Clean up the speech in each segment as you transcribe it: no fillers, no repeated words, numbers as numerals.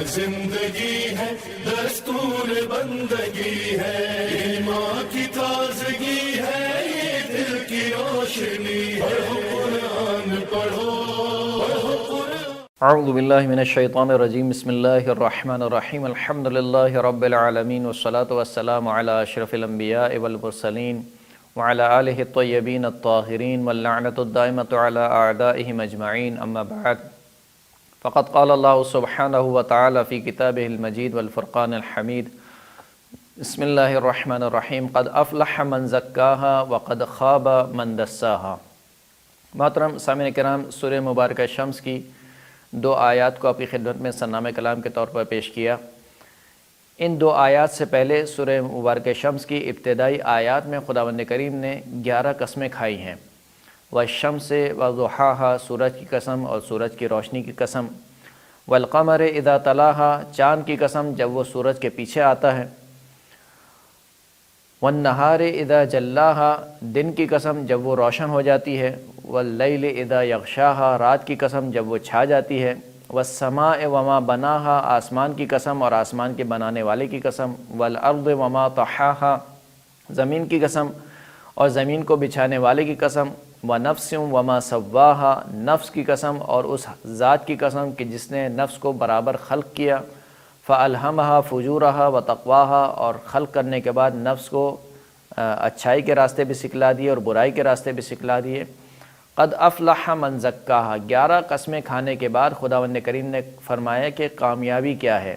زندگی ہے دستور بندگی ہے، ایمان کی تازگی ہے یہ دل کی روشنی، پڑھو قرآن پڑھو پڑھو قرآن۔ اعوذ باللہ من الشیطان الرجیم، بسم اللہ الرحمن الرحیم، الحمدللہ رب العالمین، والصلاة والسلام علی اشرف الانبیاء والمرسلین وعلی آلہ الطیبین الطاہرین واللعنۃ الدائمۃ علی اعدائہم اجمعین، اما بعد فقد قال اللہ سبحانہ وتعالی فی کتابہ المجید والفرقان الحمید، بسم اللہ الرحمن الرحیم، قد افلح من زکاہا وقد خاب من دساہا۔ محترم سامعین کرام، سورہ مبارکہ شمس کی دو آیات کو آپ کی خدمت میں سرنامہ کلام کے طور پر پیش کیا۔ ان دو آیات سے پہلے سورہ مبارکہ شمس کی ابتدائی آیات میں خداوند کریم نے 11 قسمیں کھائی ہیں، والشمس وضحاہا، سورج کی قسم اور سورج کی روشنی کی قسم، والقمر اذا تلاہا، چاند کی قسم جب وہ سورج کے پیچھے آتا ہے، والنہار اذا جلاہا، دن کی قسم جب وہ روشن ہو جاتی ہے، واللیل اذا یغشاہا، رات کی قسم جب وہ چھا جاتی ہے، والسماء وما بناہا، آسمان کی قسم اور آسمان کے بنانے والے کی قسم، والارض وما طحاہا، زمین کی قسم اور زمین کو بچھانے والے کی قسم، ونفس وما سواہا، نفس کی قسم اور اس ذات کی قسم کہ جس نے نفس کو برابر خلق کیا، فالہمہا فجورہا وتقواہا، اور خلق کرنے کے بعد نفس کو اچھائی کے راستے بھی سکھلا دیے اور برائی کے راستے بھی سکھلا دیے۔ قد افلح من زکاہا، 11 قسمیں کھانے کے بعد خداوند کریم نے فرمایا کہ کامیابی کیا ہے۔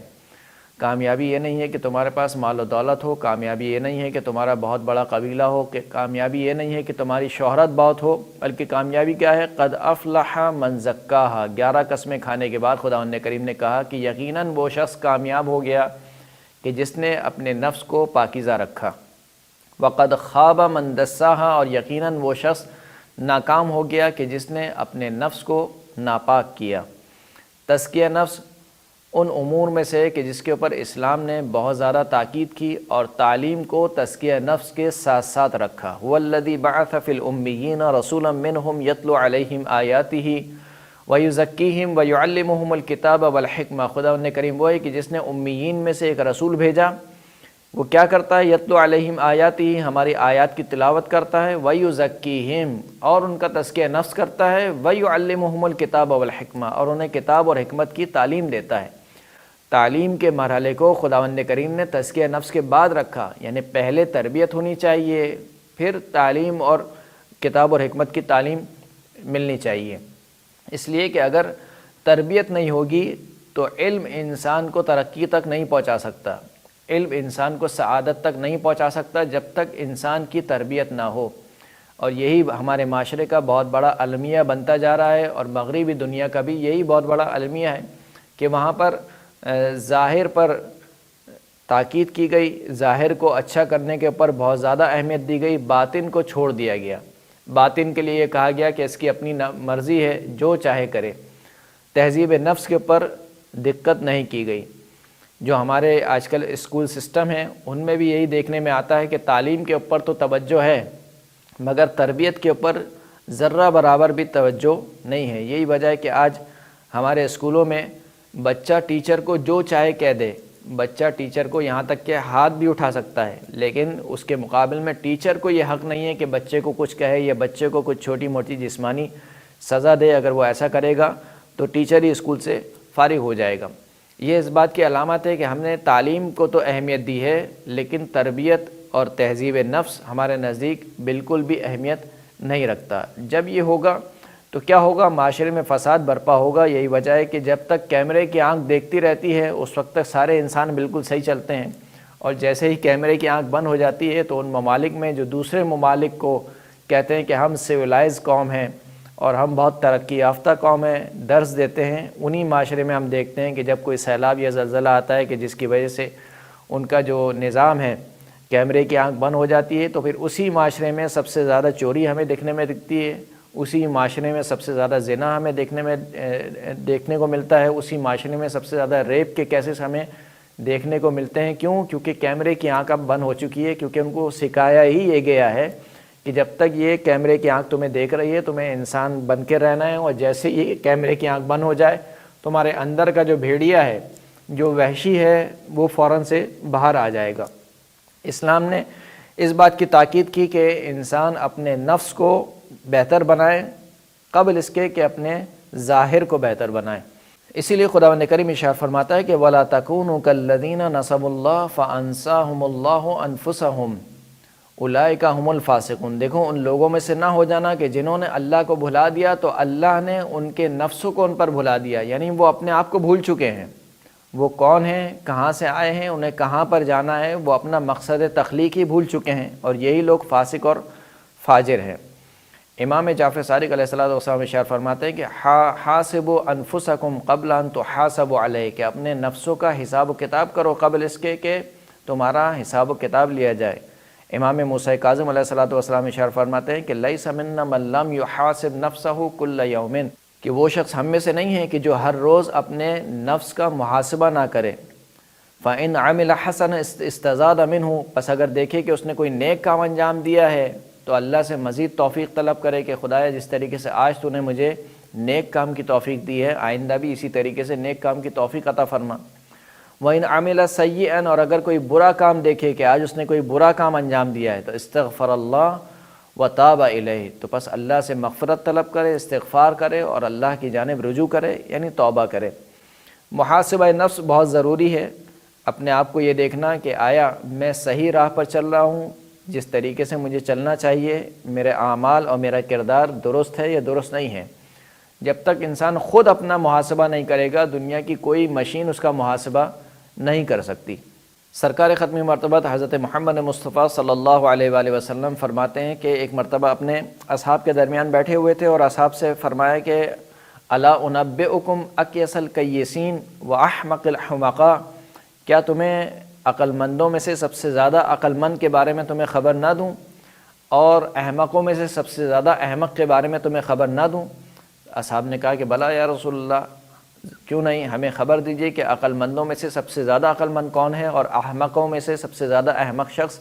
کامیابی یہ نہیں ہے کہ تمہارے پاس مال و دولت ہو، کامیابی یہ نہیں ہے کہ تمہارا بہت بڑا قبیلہ ہو، کہ کامیابی یہ نہیں ہے کہ تمہاری شہرت بہت ہو، بلکہ کامیابی کیا ہے؟ قد افلح من زکاہا، 11 قسمیں کھانے کے بعد خداوند کریم نے کہا کہ یقیناً وہ شخص کامیاب ہو گیا کہ جس نے اپنے نفس کو پاکیزہ رکھا۔ وقد خاب من دساہا، اور یقیناً وہ شخص ناکام ہو گیا کہ جس نے اپنے نفس کو ناپاک کیا۔ تزکیہ نفس ان امور میں سے کہ جس کے اوپر اسلام نے بہت زیادہ تاکید کی اور تعلیم کو تزکیہ نفس کے ساتھ ساتھ رکھا۔ والذی بعث فی الامیین رسولا منہم یتلو علیہم آیاتہ ویزکیہم ویعلمہم الکتاب والحکمہ، خداوند کریم وہ ہے کہ جس نے امیین میں سے ایک رسول بھیجا، وہ کیا کرتا ہے؟ یتلو علیہم آیاتہ، ہماری آیات کی تلاوت کرتا ہے، ویزکیہم، اور ان کا تزکیہ نفس کرتا ہے، ویعلمہم الکتاب والحکمہ، اور انہیں کتاب اور حکمت کی تعلیم دیتا ہے۔ تعلیم کے مرحلے کو خداوند کریم نے تزکیہ نفس کے بعد رکھا، یعنی پہلے تربیت ہونی چاہیے، پھر تعلیم اور کتاب اور حکمت کی تعلیم ملنی چاہیے۔ اس لیے کہ اگر تربیت نہیں ہوگی تو علم انسان کو ترقی تک نہیں پہنچا سکتا، علم انسان کو سعادت تک نہیں پہنچا سکتا جب تک انسان کی تربیت نہ ہو۔ اور یہی ہمارے معاشرے کا بہت بڑا المیہ بنتا جا رہا ہے، اور مغربی دنیا کا بھی یہی بہت بڑا المیہ ہے کہ وہاں پر ظاہر پر تاکید کی گئی، ظاہر کو اچھا کرنے کے اوپر بہت زیادہ اہمیت دی گئی، باطن کو چھوڑ دیا گیا۔ باطن کے لیے یہ کہا گیا کہ اس کی اپنی مرضی ہے، جو چاہے کرے۔ تہذیب نفس کے اوپر دقت نہیں کی گئی۔ جو ہمارے آج کل اسکول سسٹم ہیں ان میں بھی یہی دیکھنے میں آتا ہے کہ تعلیم کے اوپر تو توجہ ہے مگر تربیت کے اوپر ذرہ برابر بھی توجہ نہیں ہے۔ یہی وجہ ہے کہ آج ہمارے اسکولوں میں بچہ ٹیچر کو جو چاہے کہہ دے، بچہ ٹیچر کو یہاں تک کہ ہاتھ بھی اٹھا سکتا ہے، لیکن اس کے مقابل میں ٹیچر کو یہ حق نہیں ہے کہ بچے کو کچھ کہے یا بچے کو کچھ چھوٹی موٹی جسمانی سزا دے۔ اگر وہ ایسا کرے گا تو ٹیچر ہی اسکول سے فارغ ہو جائے گا۔ یہ اس بات کی علامت ہے کہ ہم نے تعلیم کو تو اہمیت دی ہے، لیکن تربیت اور تہذیب نفس ہمارے نزدیک بالکل بھی اہمیت نہیں رکھتا۔ جب یہ ہوگا تو کیا ہوگا؟ معاشرے میں فساد برپا ہوگا۔ یہی وجہ ہے کہ جب تک کیمرے کی آنکھ دیکھتی رہتی ہے اس وقت تک سارے انسان بالکل صحیح چلتے ہیں، اور جیسے ہی کیمرے کی آنکھ بند ہو جاتی ہے تو ان ممالک میں جو دوسرے ممالک کو کہتے ہیں کہ ہم سویلائز قوم ہیں اور ہم بہت ترقی یافتہ قوم ہیں، درس دیتے ہیں، انہی معاشرے میں ہم دیکھتے ہیں کہ جب کوئی سیلاب یا زلزلہ آتا ہے کہ جس کی وجہ سے ان کا جو نظام ہے کیمرے کی آنکھ بند ہو جاتی ہے، تو پھر اسی معاشرے میں سب سے زیادہ چوری ہمیں دیکھنے میں دکھتی ہے، اسی معاشرے میں سب سے زیادہ زنا ہمیں دیکھنے کو ملتا ہے، اسی معاشرے میں سب سے زیادہ ریپ کے کیسز ہمیں دیکھنے کو ملتے ہیں۔ کیوں؟ کیونکہ کیمرے کی آنکھ اب بند ہو چکی ہے، کیونکہ ان کو سکھایا ہی یہ گیا ہے کہ جب تک یہ کیمرے کی آنکھ تمہیں دیکھ رہی ہے تمہیں انسان بن کے رہنا ہے، اور جیسے یہ کیمرے کی آنکھ بند ہو جائے تمہارے اندر کا جو بھیڑیا ہے جو وحشی ہے وہ فوراً سے باہر آ جائے گا۔ اسلام نے اس بات کی تاکید کی کہ انسان اپنے نفس کو بہتر بنائے قبل اس کے کہ اپنے ظاہر کو بہتر بنائے۔ اسی لیے خداوند کریم ارشاد فرماتا ہے کہ وَلَا تَكُونُوا كَالَّذِينَ نَسَبُوا اللَّهَ فَأَنسَاهُمُ اللَّهُ أَنفُسَهُمْ اولئک هم الفاسقون۔ دیکھو ان لوگوں میں سے نہ ہو جانا کہ جنہوں نے اللہ کو بھلا دیا تو اللہ نے ان کے نفسوں کو ان پر بھلا دیا، یعنی وہ اپنے آپ کو بھول چکے ہیں، وہ کون ہیں، کہاں سے آئے ہیں، انہیں کہاں پر جانا ہے، وہ اپنا مقصد تخلیق ہی بھول چکے ہیں، اور یہی لوگ فاسق اور فاجر ہیں۔ امام جعفر صادق علیہ السلام ارشاد فرماتے ہیں کہ حاسبوا انفسکم قبل ان تحاسبوا علیہ، کہ اپنے نفسوں کا حساب و کتاب کرو قبل اس کے کہ تمہارا حساب و کتاب لیا جائے۔ امام موسیٰ کاظم علیہ السلام ارشاد فرماتے ہیں کہ لیس منا من لم یحاسب نفسہ کل یوم، کہ وہ شخص ہم میں سے نہیں ہے کہ جو ہر روز اپنے نفس کا محاسبہ نہ کرے۔ فَإِنْ عَمِلَ حَسَنًا اسْتَزَادَ مِنْهُ، پس اگر دیکھے کہ اس نے کوئی نیک کام انجام دیا ہے تو اللہ سے مزید توفیق طلب کرے کہ خدایا جس طریقے سے آج تو نے مجھے نیک کام کی توفیق دی ہے، آئندہ بھی اسی طریقے سے نیک کام کی توفیق عطا فرما۔ وَإِنْ عَمِلَ سَيِّئًا، اور اگر کوئی برا کام دیکھے کہ آج اس نے کوئی برا کام انجام دیا ہے تو استغفر اللہ وتاب الیہ، تو پس اللہ سے مغفرت طلب کرے، استغفار کرے اور اللہ کی جانب رجوع کرے، یعنی توبہ کرے۔ محاسبہ نفس بہت ضروری ہے، اپنے آپ کو یہ دیکھنا کہ آیا میں صحیح راہ پر چل رہا ہوں، جس طریقے سے مجھے چلنا چاہیے، میرے اعمال اور میرا کردار درست ہے یا درست نہیں ہے۔ جب تک انسان خود اپنا محاسبہ نہیں کرے گا، دنیا کی کوئی مشین اس کا محاسبہ نہیں کر سکتی۔ سرکار ختم مرتبہ حضرت محمد مصطفیٰ صلی اللہ علیہ وآلہ وسلم فرماتے ہیں کہ ایک مرتبہ اپنے اصحاب کے درمیان بیٹھے ہوئے تھے اور اصحاب سے فرمایا کہ الا انبئکم اکیس الکیسین واحمق الحمقاء، کیا تمہیں عقل مندوں میں سے سب سے زیادہ عقل مند کے بارے میں تمہیں خبر نہ دوں، اور احمقوں میں سے سب سے زیادہ احمق کے بارے میں تمہیں خبر نہ دوں؟ اصحاب نے کہا کہ بلا یا رسول اللہ، کیوں نہیں، ہمیں خبر دیجئے کہ عقل مندوں میں سے سب سے زیادہ عقل مند کون ہے اور احمقوں میں سے سب سے زیادہ احمق شخص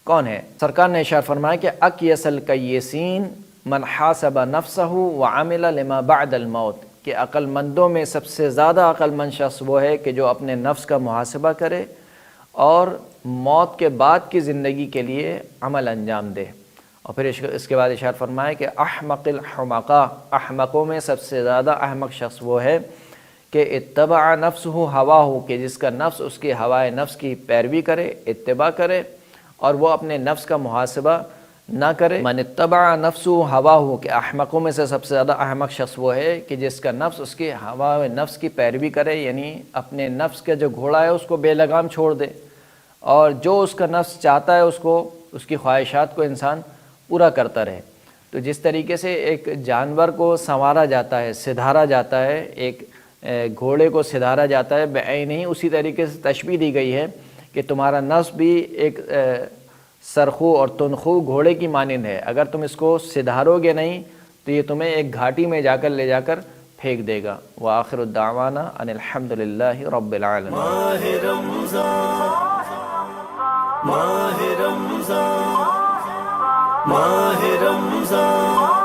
کون ہے؟ سرکار نے ارشاد فرمایا کہ اکیس الکیسین من حاسب نفسہ وعمل لما بعد الموت، کہ عقل مندوں میں سب سے زیادہ عقل مند شخص وہ ہے کہ جو اپنے نفس کا محاسبہ کرے اور موت کے بعد کی زندگی کے لیے عمل انجام دے۔ اور پھر اس کے بعد ارشاد فرمایا کہ احمق الحمقاء، احمقوں میں سب سے زیادہ احمق شخص وہ ہے کہ اتبع نفسہ ہواہ، کہ جس کا نفس اس کی ہوائے نفس کی پیروی کرے، اتباع کرے، اور وہ اپنے نفس کا محاسبہ نہ کرے۔ من اتبع نفسہ ہواہ، کہ احمقوں میں سے سب سے زیادہ احمق شخص وہ ہے کہ جس کا نفس اس کی ہوائے نفس کی پیروی کرے، یعنی اپنے نفس کا جو گھوڑا ہے اس کو بے لگام چھوڑ دے، اور جو اس کا نفس چاہتا ہے اس کو، اس کی خواہشات کو انسان پورا کرتا رہے۔ تو جس طریقے سے ایک جانور کو سنوارا جاتا ہے، سدھارا جاتا ہے، ایک گھوڑے کو سدھارا جاتا ہے، بعین ہی اسی طریقے سے تشبیہ دی گئی ہے کہ تمہارا نفس بھی ایک سرخو اور تنخو گھوڑے کی مانند ہے، اگر تم اس کو سدھارو گے نہیں تو یہ تمہیں ایک گھاٹی میں جا کر لے جا کر پھینک دے گا۔ وآخر الدعوانا ان الحمد للہ رب العالمین۔ ماہ رمضان، ماہ رمضان، ماہ رمضان۔